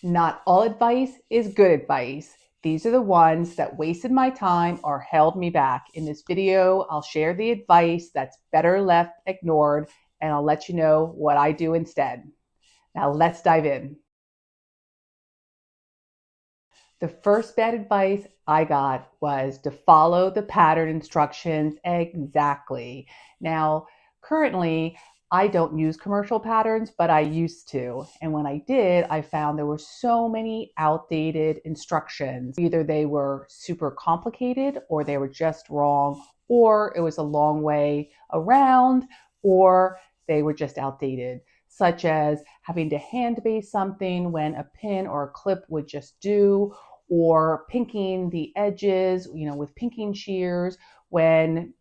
Not all advice is good advice. These are the ones that wasted my time or held me back. In this video, I'll share the advice that's better left ignored, and I'll let you know what I do instead. Now let's dive in. The first bad advice I got was to follow the pattern instructions exactly. Now, currently, I don't use commercial patterns, but I used to. And when I did, I found there were so many outdated instructions. Either they were super complicated, or they were just wrong, or it was a long way around, or they were just outdated, such as having to hand base something when a pin or a clip would just do, or pinking the edges, with pinking shears when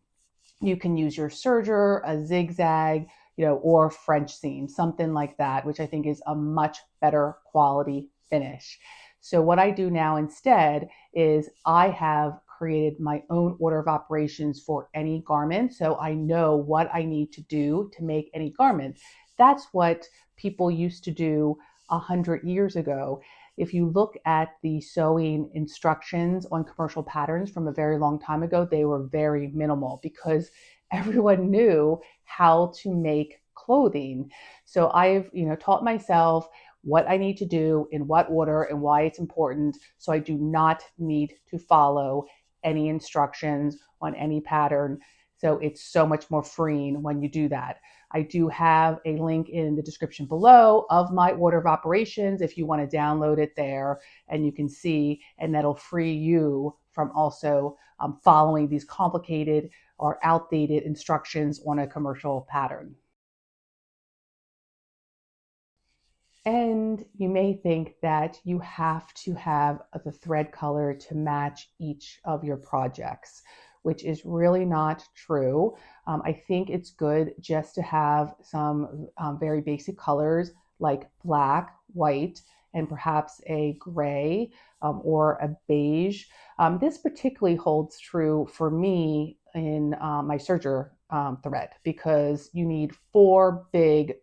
you can use your serger, a zigzag, or French seam, something like that, which I think is a much better quality finish. So what I do now instead is I have created my own order of operations for any garment. So I know what I need to do to make any garment. That's what people used to do 100 years ago. If you look at the sewing instructions on commercial patterns from a very long time ago, they were very minimal because everyone knew how to make clothing. So I've, taught myself what I need to do, in what order, and why it's important. So I do not need to follow any instructions on any pattern. So it's so much more freeing when you do that. I do have a link in the description below of my order of operations if you want to download it there, and you can see, and that'll free you from also following these complicated or outdated instructions on a commercial pattern. And you may think that you have to have the thread color to match each of your projects, which is really not true. I think it's good just to have some very basic colors like black, white, and perhaps a gray or a beige. This particularly holds true for me in my serger thread, because you need 4 big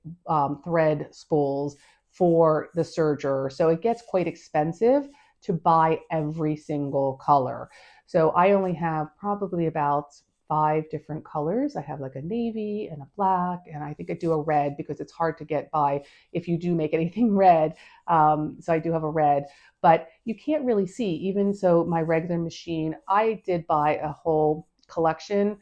thread spools for the serger. So it gets quite expensive to buy every single color. So I only have probably about 5 different colors. I have like a navy and a black, and I think I do a red because it's hard to get by if you do make anything red. So I do have a red, but you can't really see. Even so, my regular machine, I did buy a whole collection.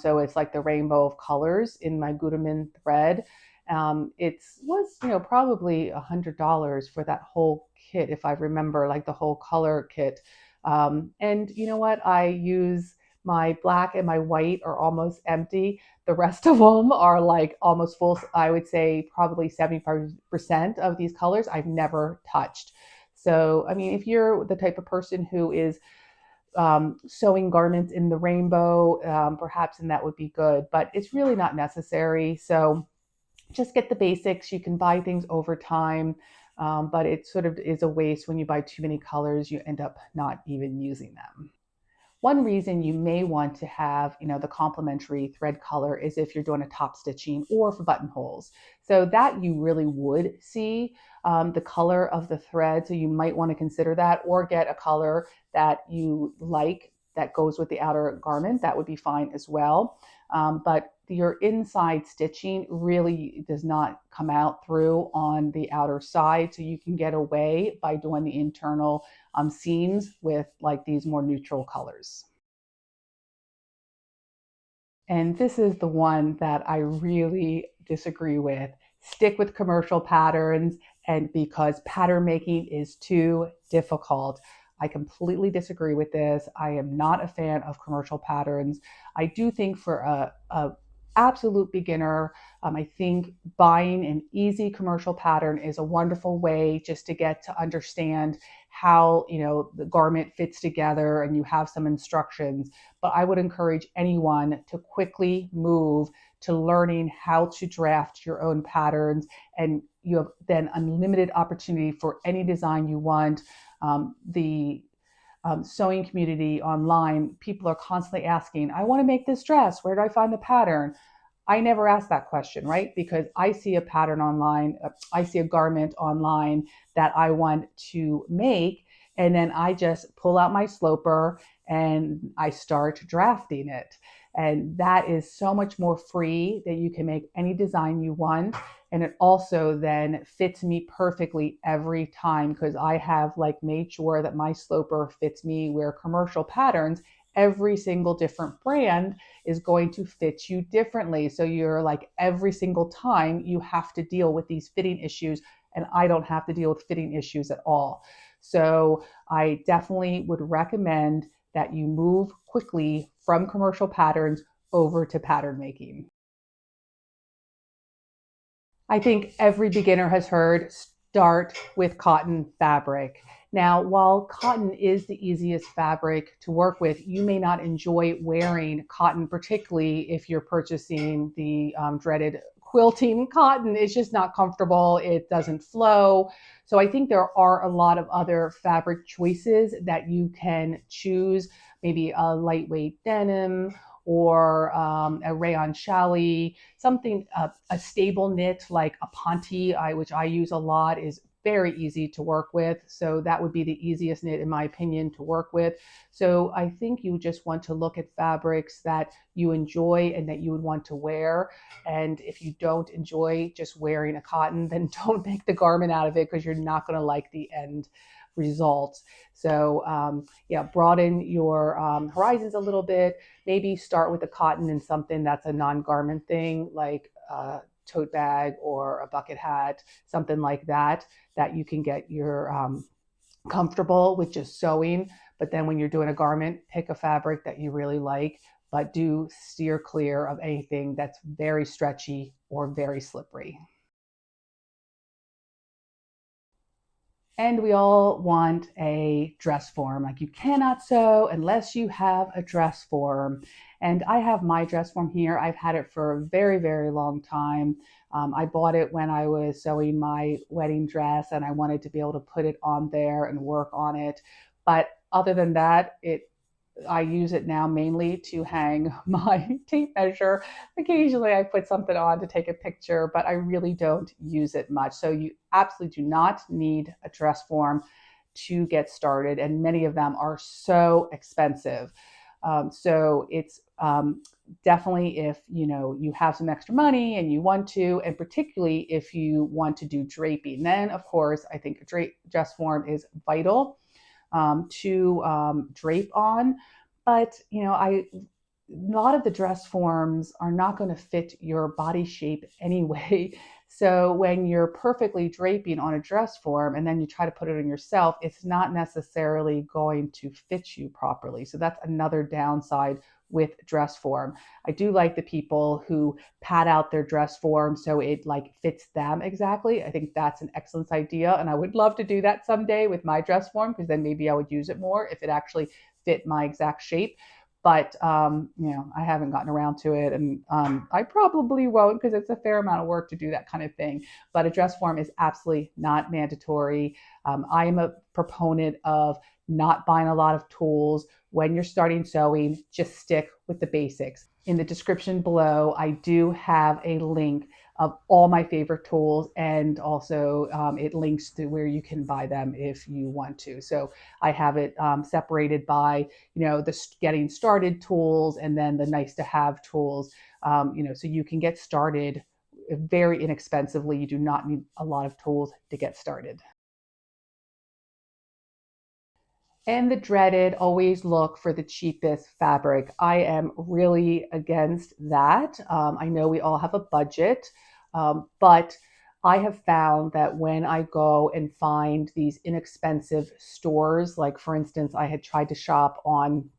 So it's like the rainbow of colors in my Gutermann thread. It was, probably $100 for that whole kit, if I remember, like the whole color kit. And you know what? I use my black and my white are almost empty. The rest of them are like almost full. I would say probably 75% of these colors I've never touched. So, I mean, if you're the type of person who is sewing garments in the rainbow, perhaps, and that would be good, but it's really not necessary. So just get the basics. You can buy things over time, but it sort of is a waste when you buy too many colors. You end up not even using them. One reason you may want to have, the complementary thread color is if you're doing a top stitching or for buttonholes. So that you really would see the color of the thread. So you might want to consider that, or get a color that you like that goes with the outer garment. That would be fine as well. But your inside stitching really does not come out through on the outer side. So you can get away by doing the internal seams with like these more neutral colors. And this is the one that I really disagree with. Stick with commercial patterns, and because pattern making is too difficult. I completely disagree with this. I am not a fan of commercial patterns. I do think for a absolute beginner, I think buying an easy commercial pattern is a wonderful way just to get to understand how the garment fits together, and you have some instructions. But I would encourage anyone to quickly move to learning how to draft your own patterns, and you have then unlimited opportunity for any design you want. The sewing community online, people are constantly asking, I want to make this dress. Where do I find the pattern? I never ask that question, right? Because I see a pattern online, I see a garment online that I want to make, and then I just pull out my sloper and I start drafting it. And that is so much more free that you can make any design you want. And it also then fits me perfectly every time because I have like made sure that my sloper fits me, where commercial patterns, every single different brand is going to fit you differently. So you're like every single time you have to deal with these fitting issues, and I don't have to deal with fitting issues at all. So I definitely would recommend that you move quickly from commercial patterns over to pattern making. I think every beginner has heard start with cotton fabric. Now, while cotton is the easiest fabric to work with, you may not enjoy wearing cotton, particularly if you're purchasing the dreaded quilting cotton. It's just not comfortable, it doesn't flow. So, I think there are a lot of other fabric choices that you can choose, maybe a lightweight denim or a rayon challis, something a stable knit like a ponte, which I use a lot, is very easy to work with. So that would be the easiest knit in my opinion to work with. So I think you just want to look at fabrics that you enjoy and that you would want to wear. And if you don't enjoy just wearing a cotton, then don't make the garment out of it because you're not going to like the end result. So yeah, broaden your horizons a little bit. Maybe start with a cotton and something that's a non-garment thing, like a tote bag or a bucket hat, something like that, that you can get your comfortable with just sewing. But then when you're doing a garment, pick a fabric that you really like, but do steer clear of anything that's very stretchy or very slippery. And we all want a dress form. Like you cannot sew unless you have a dress form. And I have my dress form here. I've had it for a very, very long time. I bought it when I was sewing my wedding dress and I wanted to be able to put it on there and work on it. But other than that, I use it now mainly to hang my tape measure. Occasionally I put something on to take a picture, but I really don't use it much. So you absolutely do not need a dress form to get started. And many of them are so expensive. So it's definitely if you have some extra money and you want to, and particularly if you want to do draping, then of course I think a dress form is vital to drape on. But a lot of the dress forms are not going to fit your body shape anyway. So when you're perfectly draping on a dress form and then you try to put it on yourself, it's not necessarily going to fit you properly. So that's another downside with dress form. I do like the people who pad out their dress form so it like fits them exactly. I think that's an excellent idea. And I would love to do that someday with my dress form because then maybe I would use it more if it actually fit my exact shape. But I haven't gotten around to it, and I probably won't because it's a fair amount of work to do that kind of thing. But a dress form is absolutely not mandatory. I am a proponent of not buying a lot of tools when you're starting sewing. Just stick with the basics. In the description below, I do have a link of all my favorite tools, and also it links to where you can buy them if you want to. So I have it separated by the getting started tools and then the nice to have tools, so you can get started very inexpensively. You do not need a lot of tools to get started. And the dreaded always look for the cheapest fabric. I am really against that. I know we all have a budget, but I have found that when I go and find these inexpensive stores, like for instance, I had tried to shop on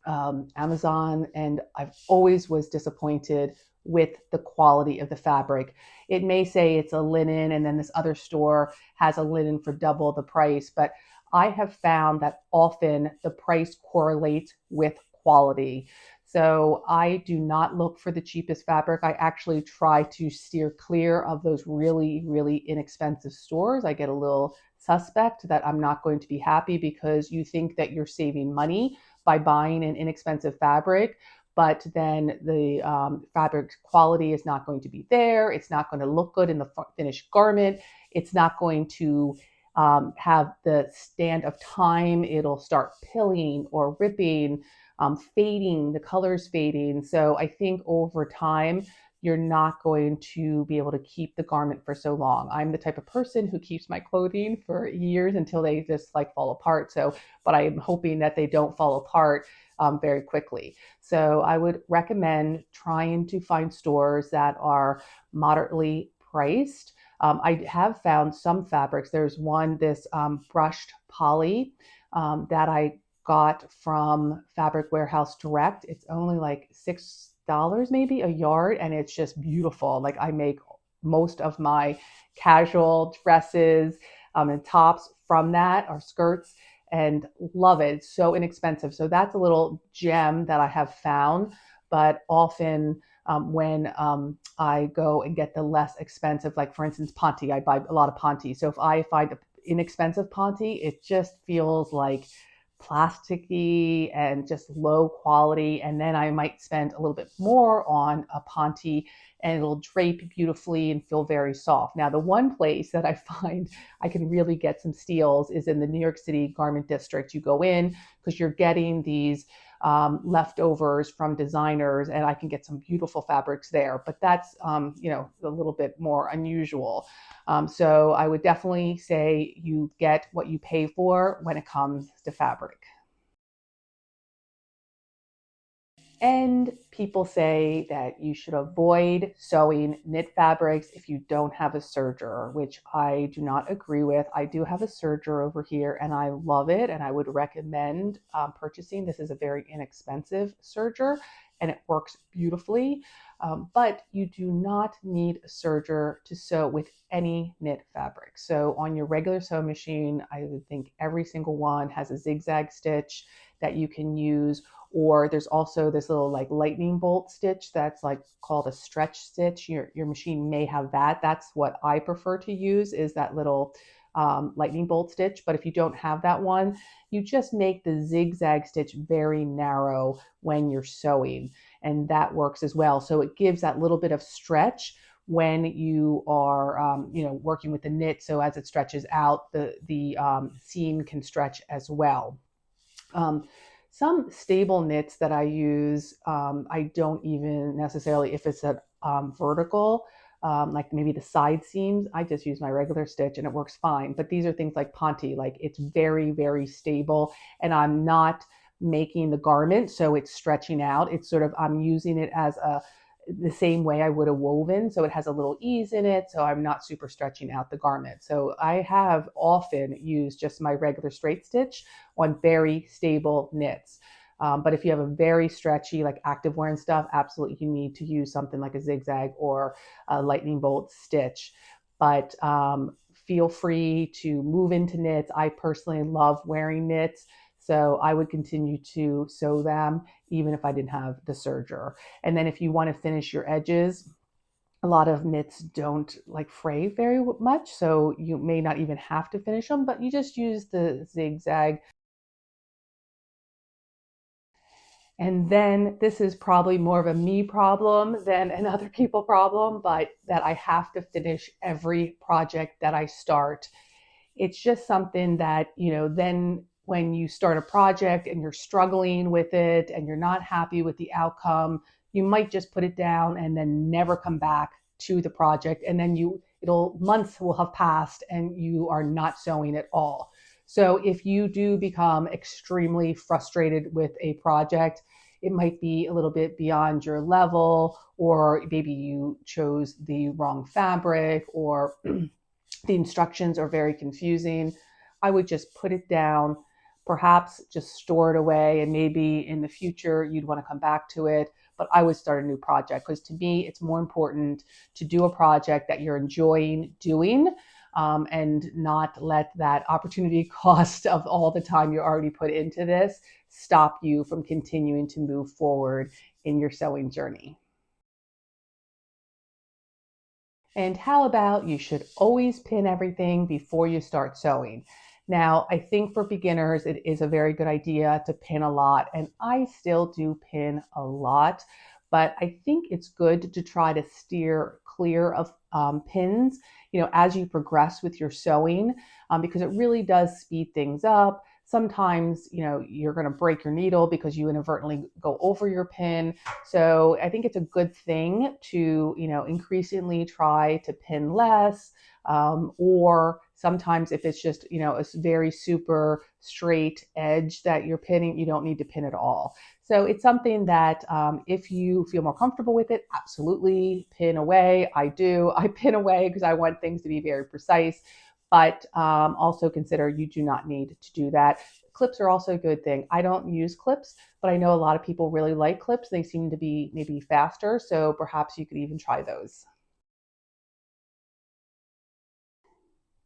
Amazon, and I've always was disappointed with the quality of the fabric. It may say it's a linen, and then this other store has a linen for double the price, but I have found that often the price correlates with quality. So I do not look for the cheapest fabric. I actually try to steer clear of those really, really inexpensive stores. I get a little suspect that I'm not going to be happy because you think that you're saving money by buying an inexpensive fabric, but then the fabric quality is not going to be there. It's not going to look good in the finished garment. It's not going to have the stand of time. It'll start pilling or ripping, fading, the colors fading. So I think over time, you're not going to be able to keep the garment for so long. I'm the type of person who keeps my clothing for years until they just like fall apart. So, but I am hoping that they don't fall apart very quickly. So I would recommend trying to find stores that are moderately priced. I have found some fabrics. There's one, this brushed poly that I got from Fabric Warehouse Direct. It's only like $6 maybe a yard, and it's just beautiful. Like I make most of my casual dresses and tops from that, or skirts, and love it. It's so inexpensive. So that's a little gem that I have found. But often when I go and get the less expensive, like for instance, Ponte, I buy a lot of Ponte. So if I find an inexpensive Ponte, it just feels like plasticky and just low quality. And then I might spend a little bit more on a Ponte and it'll drape beautifully and feel very soft. Now, the one place that I find I can really get some steals is in the New York City Garment District. You go in because you're getting these leftovers from designers, and I can get some beautiful fabrics there. But that's a little bit more unusual. So I would definitely say you get what you pay for when it comes to fabric. And people say that you should avoid sewing knit fabrics if you don't have a serger, which I do not agree with. I do have a serger over here and I love it, and I would recommend purchasing. This is a very inexpensive serger and it works beautifully. But you do not need a serger to sew with any knit fabric. So on your regular sewing machine, I would think every single one has a zigzag stitch that you can use, or there's also this little like lightning bolt stitch that's like called a stretch stitch. Your machine may have that. That's what I prefer to use, is that little lightning bolt stitch. But if you don't have that one, you just make the zigzag stitch very narrow when you're sewing, and that works as well. So it gives that little bit of stretch when you are working with the knit. So as it stretches out, the seam can stretch as well. Um, some stable knits that I use, I don't even necessarily, if it's a vertical, like maybe the side seams, I just use my regular stitch and it works fine. But these are things like Ponte, like it's very, very stable, and I'm not making the garment so it's stretching out. It's sort of, I'm using it as the same way I would have woven. So it has a little ease in it. So I'm not super stretching out the garment. So I have often used just my regular straight stitch on very stable knits. But if you have a very stretchy, like activewear and stuff, absolutely you need to use something like a zigzag or a lightning bolt stitch. But feel free to move into knits. I personally love wearing knits, so I would continue to sew them even if I didn't have the serger. And then if you want to finish your edges, a lot of knits don't like fray very much, so you may not even have to finish them, but you just use the zigzag. And then this is probably more of a me problem than an other people problem, but that I have to finish every project that I start. It's just something that, then when you start a project and you're struggling with it and you're not happy with the outcome, you might just put it down and then never come back to the project. And then months will have passed and you are not sewing at all. So if you do become extremely frustrated with a project, it might be a little bit beyond your level, or maybe you chose the wrong fabric, or the instructions are very confusing. I would just put it down, perhaps just store it away, and maybe in the future you'd want to come back to it. But I would start a new project, because to me, it's more important to do a project that you're enjoying doing, and not let that opportunity cost of all the time you already put into this stop you from continuing to move forward in your sewing journey. And how about you should always pin everything before you start sewing? Now, I think for beginners, it is a very good idea to pin a lot, and I still do pin a lot, but I think it's good to try to steer clear of pins, as you progress with your sewing, because it really does speed things up. Sometimes, you're going to break your needle because you inadvertently go over your pin. So I think it's a good thing to, increasingly try to pin less, or sometimes if it's just, a very super straight edge that you're pinning, you don't need to pin at all. So it's something that if you feel more comfortable with it, absolutely pin away. I do. I pin away because I want things to be very precise, but also consider you do not need to do that. Clips are also a good thing. I don't use clips, but I know a lot of people really like clips. They seem to be maybe faster, so perhaps you could even try those.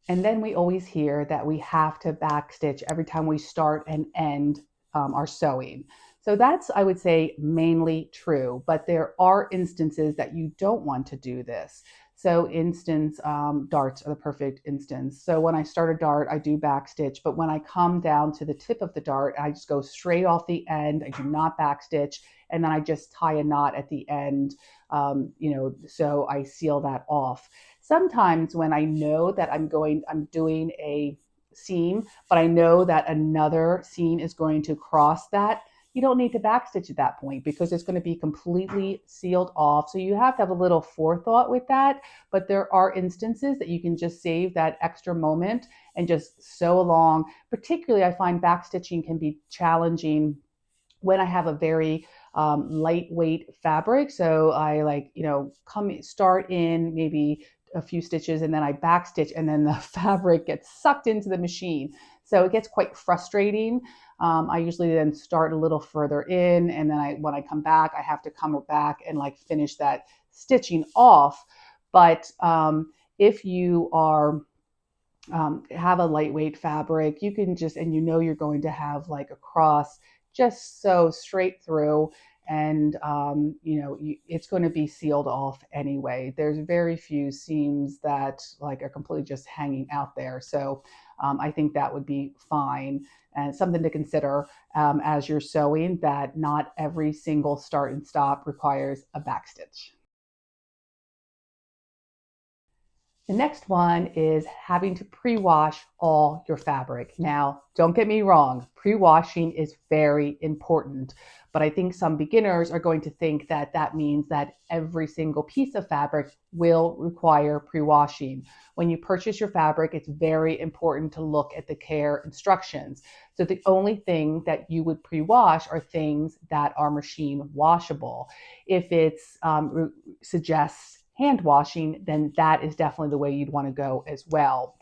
And then we always hear that we have to backstitch every time we start and end our sewing. So that's, I would say, mainly true, but there are instances that you don't want to do this. So instance, darts are the perfect instance. So when I start a dart, I do backstitch, but when I come down to the tip of the dart, I just go straight off the end. I do not backstitch, and then I just tie a knot at the end, so I seal that off. Sometimes when I know that I'm doing a seam, but I know that another seam is going to cross that, you don't need to backstitch at that point because it's going to be completely sealed off. So you have to have a little forethought with that, but there are instances that you can just save that extra moment and just sew along. Particularly, I find backstitching can be challenging when I have a very lightweight fabric. So I start in maybe a few stitches and then I backstitch and then the fabric gets sucked into the machine. So it gets quite frustrating. I usually then start a little further in, and then when I come back, I have to come back and finish that stitching off. But if you are have a lightweight fabric, you can just, and you're going to have a cross, just sew straight through, and it's going to be sealed off anyway. There's very few seams that are completely just hanging out there. So I think that would be fine, and something to consider as you're sewing, that not every single start and stop requires a backstitch. The next one is having to pre-wash all your fabric. Now, don't get me wrong, pre-washing is very important, but I think some beginners are going to think that that means that every single piece of fabric will require pre-washing. When you purchase your fabric, it's very important to look at the care instructions. So the only thing that you would pre-wash are things that are machine washable. If it's suggests hand washing, then that is definitely the way you'd want to go as well.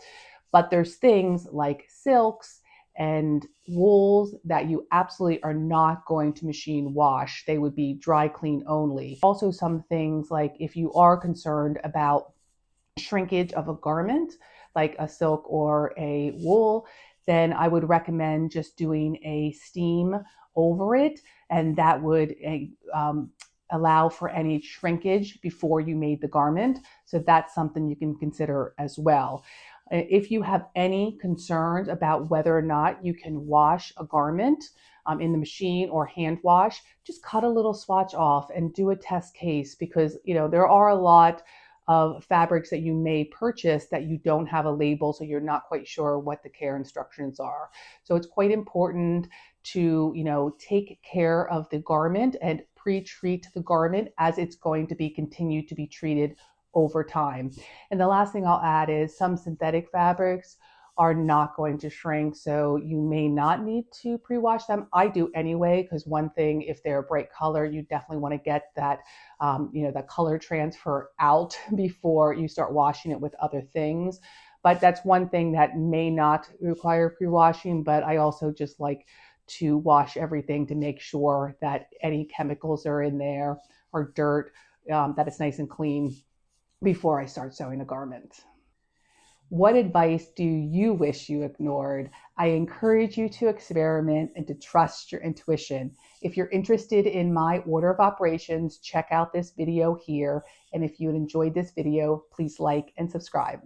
But there's things like silks and wools that you absolutely are not going to machine wash. They would be dry clean only. Also, some things like if you are concerned about shrinkage of a garment, like a silk or a wool, then I would recommend just doing a steam over it, and that would allow for any shrinkage before you made the garment. So that's something you can consider as well. If you have any concerns about whether or not you can wash a garment in the machine or hand wash, just cut a little swatch off and do a test case, because there are a lot of fabrics that you may purchase that you don't have a label, so you're not quite sure what the care instructions are. So it's quite important to take care of the garment and pre-treat the garment as it's going to be continued to be treated over time. And the last thing I'll add is some synthetic fabrics are not going to shrink, so you may not need to pre-wash them. I do anyway, because one thing, if they're a bright color, you definitely want to get that the color transfer out before you start washing it with other things. But that's one thing that may not require pre-washing, but I also just like to wash everything to make sure that any chemicals are in there or dirt, that it's nice and clean before I start sewing a garment. What advice do you wish you ignored? I encourage you to experiment and to trust your intuition. If you're interested in my order of operations, check out this video here. And if you enjoyed this video, please like and subscribe.